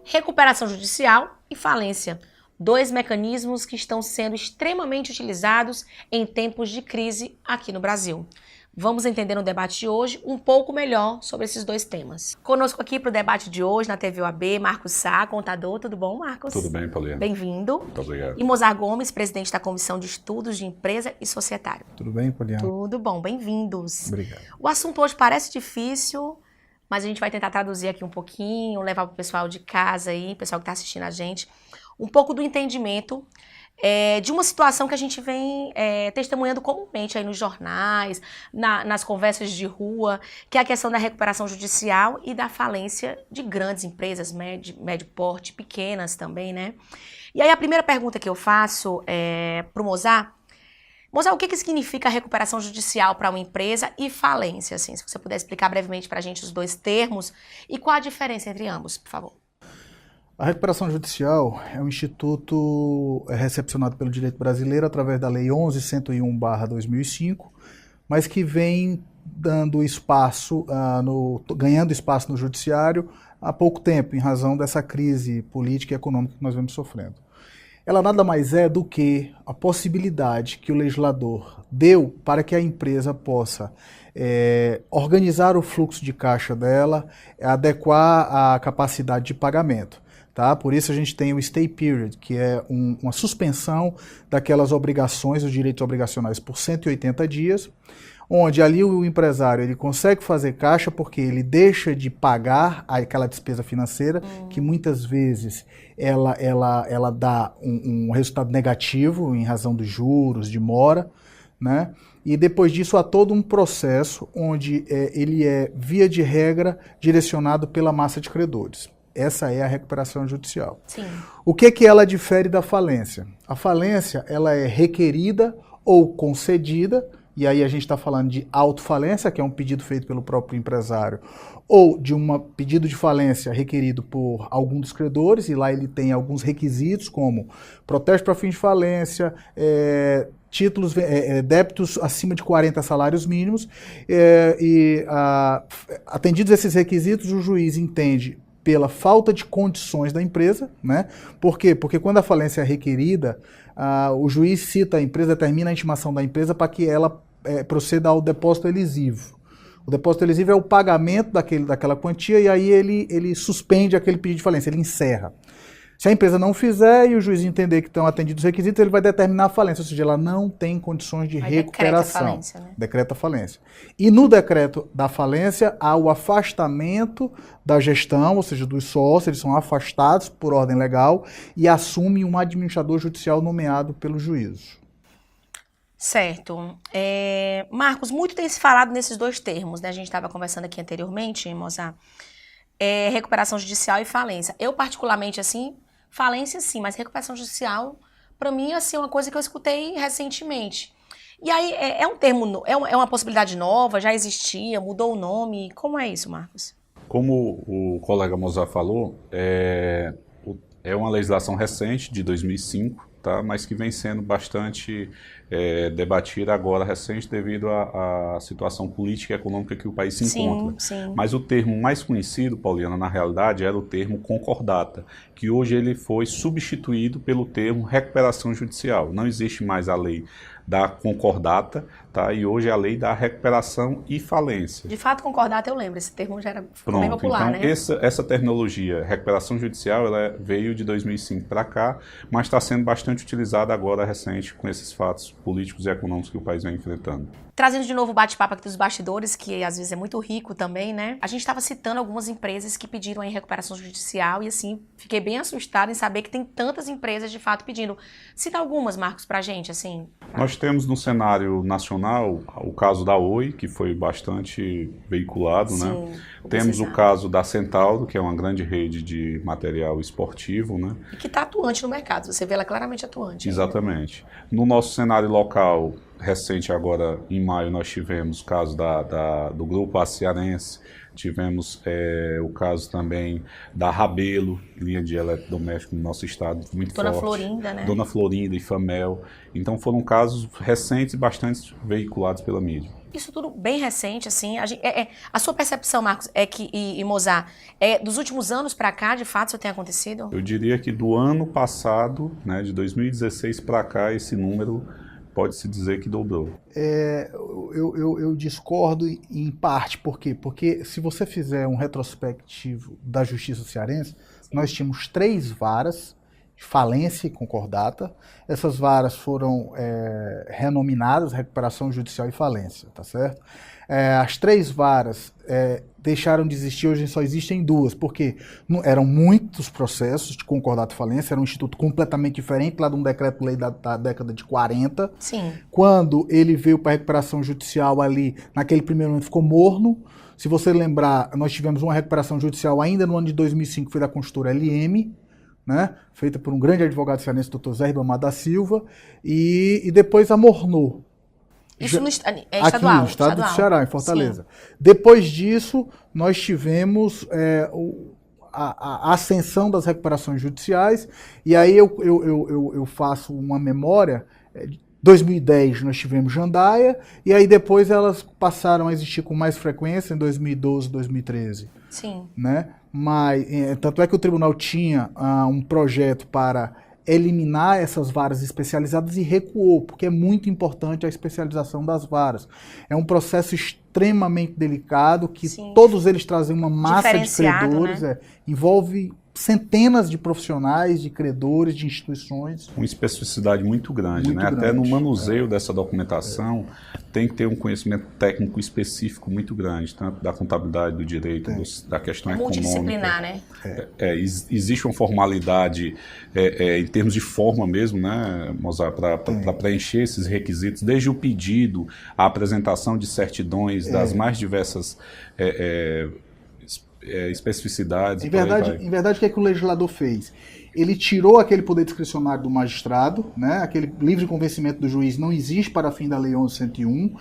Recuperação judicial e falência. Dois mecanismos que estão sendo extremamente utilizados em tempos de crise aqui no Brasil. Vamos entender no debate de hoje um pouco melhor sobre esses dois temas. Conosco aqui para o debate de hoje na TV OAB, Marcos Sá, contador. Tudo bom, Marcos? Tudo bem, Paulinha. Bem-vindo. Muito obrigado. E Mozar Gomes, presidente da Comissão de Estudos de Empresa e Societário. Tudo bem, Paulinha? Tudo bom, bem-vindos. Obrigado. O assunto hoje parece difícil, mas a gente vai tentar traduzir aqui um pouquinho, levar para o pessoal de casa aí, pessoal que está assistindo a gente, um pouco do entendimento de uma situação que a gente vem testemunhando comumente aí nos jornais, nas conversas de rua, que é a questão da recuperação judicial e da falência de grandes empresas, médio porte, pequenas também, né? E aí a primeira pergunta que eu faço para o Mozar, o que significa recuperação judicial para uma empresa e falência? Assim, se você puder explicar brevemente para a gente os dois termos e qual a diferença entre ambos, por favor. A recuperação judicial é um instituto recepcionado pelo direito brasileiro através da Lei 11.101/2005, mas que vem dando espaço, ganhando espaço no judiciário há pouco tempo, em razão dessa crise política e econômica que nós vemos sofrendo. Ela nada mais é do que a possibilidade que o legislador deu para que a empresa possa organizar o fluxo de caixa dela, adequar a capacidade de pagamento. Tá? Por isso a gente tem o stay period, que é uma suspensão daquelas obrigações, os direitos obrigacionais por 180 dias, onde ali o empresário ele consegue fazer caixa porque ele deixa de pagar aquela despesa financeira, que muitas vezes ela dá um resultado negativo em razão dos juros, de mora, né? E depois disso há todo um processo onde ele é, via de regra, direcionado pela massa de credores. Essa é a recuperação judicial. Sim. O que ela difere da falência? A falência ela é requerida ou concedida, e aí a gente está falando de autofalência, que é um pedido feito pelo próprio empresário, ou de um pedido de falência requerido por algum dos credores, e lá ele tem alguns requisitos, como protesto para fim de falência, títulos, débitos acima de 40 salários mínimos, atendidos esses requisitos, o juiz entende pela falta de condições da empresa, né? Por quê? Porque quando a falência é requerida, o juiz cita a empresa, determina a intimação da empresa para que ela proceda ao depósito elisivo. O depósito elisivo é o pagamento daquela quantia e aí ele suspende aquele pedido de falência, ele encerra. Se a empresa não fizer e o juiz entender que estão atendidos os requisitos, ele vai determinar a falência, ou seja, ela não tem condições de recuperação. Decreta a falência, né? Decreta a falência. E no decreto da falência, há o afastamento da gestão, ou seja, dos sócios, eles são afastados por ordem legal e assumem um administrador judicial nomeado pelo juízo. Certo. Marcos, muito tem se falado nesses dois termos, né? A gente estava conversando aqui anteriormente, Mozart. Recuperação judicial e falência. Eu, particularmente, assim, falência sim, mas recuperação judicial, para mim, assim, é uma coisa que eu escutei recentemente. E aí, é um termo, é uma possibilidade nova, já existia, mudou o nome, como é isso, Marcos? Como o colega Mozart falou, é uma legislação recente, de 2005, tá? Mas que vem sendo bastante debatida agora, recente, devido à situação política e econômica que o país se encontra. Sim. Mas o termo mais conhecido, Pauliana, na realidade, era o termo concordata, que hoje ele foi substituído pelo termo recuperação judicial. Não existe mais a lei da concordata, tá? E hoje é a lei da recuperação e falência. De fato, concordata eu lembro, esse termo já era bem popular, então, né? Essa terminologia, recuperação judicial, ela veio de 2005 para cá, mas está sendo bastante utilizada agora, recente, com esses fatos políticos e econômicos que o país vem enfrentando. Trazendo de novo o bate-papo aqui dos bastidores, que às vezes é muito rico também, né? A gente estava citando algumas empresas que pediram aí recuperação judicial e, assim, fiquei bem assustada em saber que tem tantas empresas, de fato, pedindo. Cita algumas, Marcos, pra gente, assim. Nós temos no cenário nacional o caso da Oi, que foi bastante veiculado, né? Temos o caso da Centauro, que é uma grande rede de material esportivo, né? E que está atuante no mercado, você vê ela claramente atuante. Exatamente. No nosso cenário local, recente agora, em maio, nós tivemos o caso do Grupo Cearense, tivemos o caso também da Rabelo, linha de eletrodoméstico no nosso estado, muito Dona forte. Florinda, né? Dona Florinda e Famel. Então foram casos recentes e bastante veiculados pela mídia. Isso tudo bem recente, assim. A sua percepção, Marcos, e Mozart, dos últimos anos para cá, de fato, isso tem acontecido? Eu diria que do ano passado, né, de 2016 para cá, esse número pode-se dizer que dobrou. Eu discordo em parte, por quê? Porque se você fizer um retrospectivo da Justiça Cearense, nós tínhamos 3 varas de falência e concordata. Essas varas foram renominadas recuperação judicial e falência, tá certo? As 3 varas deixaram de existir, hoje só existem 2, porque eram muitos processos de concordata e falência, era um instituto completamente diferente lá de um decreto-lei da década de 40. Sim. Quando ele veio para a recuperação judicial ali, naquele primeiro momento ficou morno. Se você lembrar, nós tivemos uma recuperação judicial ainda no ano de 2005, foi da construtora LM, né, feita por um grande advogado cearense, Dr. Zé Ribamar da Silva, e depois amornou. Isso é estadual? Aqui no estado do Ceará, em Fortaleza. Sim. Depois disso, nós tivemos a ascensão das recuperações judiciais, e aí eu faço uma memória. 2010 nós tivemos Jandaia, e aí depois elas passaram a existir com mais frequência em 2012, 2013. Sim. Né? Mas, tanto é que o tribunal tinha um projeto para eliminar essas varas especializadas e recuou, porque é muito importante a especialização das varas. É um processo extremamente delicado, que Sim. todos eles trazem uma massa de credores, né? Envolve centenas de profissionais, de credores, de instituições. Uma especificidade muito grande, muito né? grande. Até no manuseio dessa documentação tem que ter um conhecimento técnico específico muito grande, tanto da contabilidade, do direito, da questão econômica. Multidisciplinar, né? Existe uma formalidade em termos de forma mesmo, né, Mozart, para preencher esses requisitos, desde o pedido, a apresentação de certidões das mais diversas especificidades. Em verdade, o que é que o legislador fez? Ele tirou aquele poder discricionário do magistrado, né? Aquele livre convencimento do juiz não existe para fim da Lei 11.101,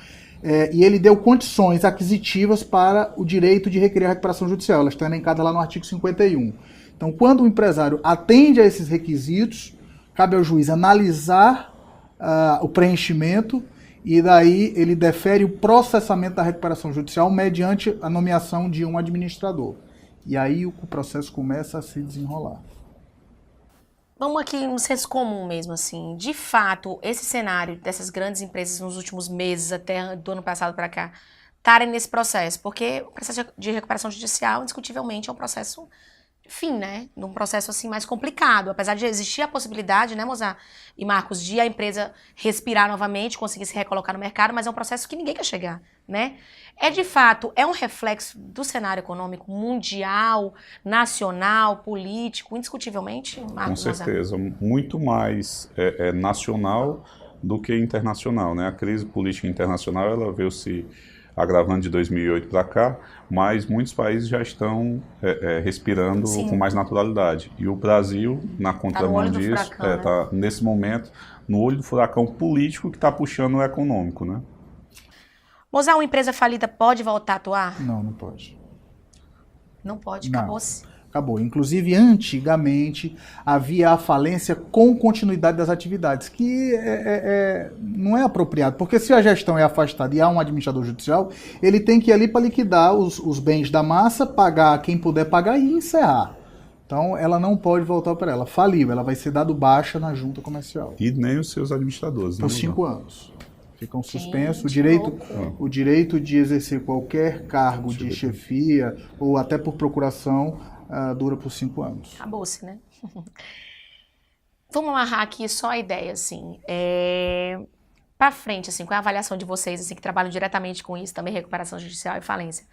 e ele deu condições aquisitivas para o direito de requerer a recuperação judicial. Ela está elencada lá no artigo 51. Então, quando o empresário atende a esses requisitos, cabe ao juiz analisar o preenchimento, e daí ele defere o processamento da recuperação judicial mediante a nomeação de um administrador. E aí o processo começa a se desenrolar. Vamos aqui no senso comum mesmo, assim. De fato, esse cenário dessas grandes empresas nos últimos meses, até do ano passado para cá, estarem nesse processo, porque o processo de recuperação judicial, indiscutivelmente, é um processo, enfim, né, num processo assim mais complicado, apesar de existir a possibilidade, né, Mozart e Marcos, de a empresa respirar novamente, conseguir se recolocar no mercado, mas é um processo que ninguém quer chegar, né? De fato, é um reflexo do cenário econômico mundial, nacional, político, indiscutivelmente, Marcos? Com certeza, muito mais nacional do que internacional, né? A crise política internacional, ela veio se agravando de 2008 para cá, mas muitos países já estão respirando com mais naturalidade. E o Brasil, na contramão disso, está nesse momento no olho do furacão político que está puxando o econômico, né? Mozart, uma empresa falida pode voltar a atuar? Não, não pode. Não pode, acabou-se. Acabou. Inclusive, antigamente, havia a falência com continuidade das atividades, que não é apropriado, porque se a gestão é afastada e há um administrador judicial, ele tem que ir ali para liquidar os bens da massa, pagar quem puder pagar e encerrar. Então, ela não pode voltar para ela. Faliu, ela vai ser dado baixa na junta comercial. E nem os seus administradores. Por 5 anos. Ficam suspensos o direito de exercer qualquer cargo de chefia ou até por procuração dura por 5 anos. Acabou-se, né? Vamos amarrar aqui só a ideia, assim. Para frente, assim, qual é a avaliação de vocês, assim, que trabalham diretamente com isso, também recuperação judicial e falência?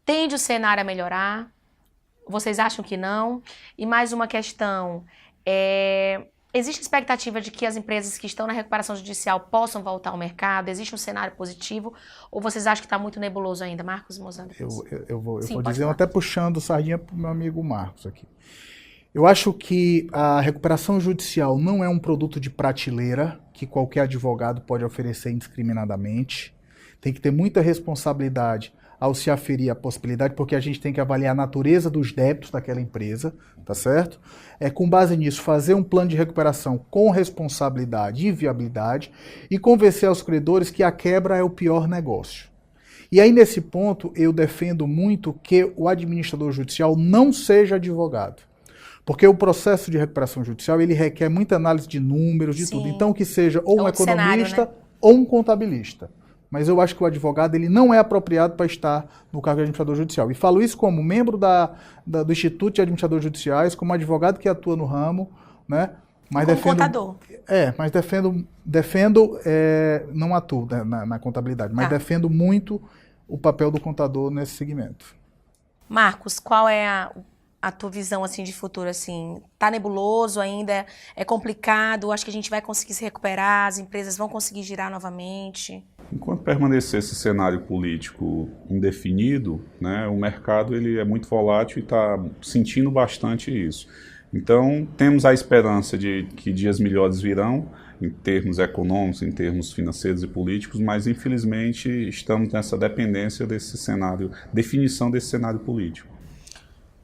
Tende o cenário a melhorar? Vocês acham que não? E mais uma questão, existe expectativa de que as empresas que estão na recuperação judicial possam voltar ao mercado? Existe um cenário positivo? Ou vocês acham que está muito nebuloso ainda? Marcos e Mozart? Eu vou dizer, até puxando sardinha para o meu amigo Marcos aqui. Eu acho que a recuperação judicial não é um produto de prateleira que qualquer advogado pode oferecer indiscriminadamente. Tem que ter muita responsabilidade ao se aferir a possibilidade, porque a gente tem que avaliar a natureza dos débitos daquela empresa, tá certo? Com base nisso, fazer um plano de recuperação com responsabilidade e viabilidade e convencer aos credores que a quebra é o pior negócio. E aí, nesse ponto, eu defendo muito que o administrador judicial não seja advogado. Porque o processo de recuperação judicial, ele requer muita análise de números, de tudo. Então, que seja ou um economista cenário, né? ou um contabilista. Mas eu acho que o advogado ele não é apropriado para estar no cargo de administrador judicial. E falo isso como membro do Instituto de Administradores Judiciais, como advogado que atua no ramo, né? Mas como contador. Mas não atuo na contabilidade, mas defendo muito o papel do contador nesse segmento. Marcos, qual é a tua visão assim de futuro, assim? Tá nebuloso ainda? É complicado? Acho que a gente vai conseguir se recuperar? As empresas vão conseguir girar novamente? Enquanto permanecer esse cenário político indefinido, né, o mercado ele é muito volátil e está sentindo bastante isso. Então, temos a esperança de que dias melhores virão, em termos econômicos, em termos financeiros e políticos, mas infelizmente estamos nessa dependência desse cenário, definição desse cenário político.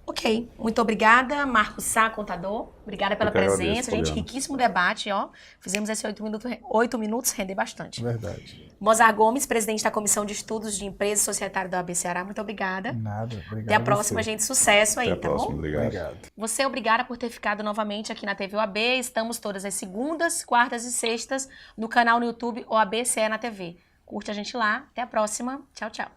Ok, muito obrigada, Marcos Sá, contador. Obrigada pela presença, gente. Riquíssimo debate, ó. Fizemos esses 8 minutos render bastante. Verdade. Mozar Gomes, presidente da Comissão de Estudos de Empresas Societárias da OAB Ceará, muito obrigada. Nada, obrigado. Até a próxima, gente. Sucesso aí, Até a próxima, bom? Obrigado. Você obrigada por ter ficado novamente aqui na TV OAB. Estamos todas as segundas, quartas e sextas no canal no YouTube OAB CE na TV. Curte a gente lá. Até a próxima. Tchau, tchau.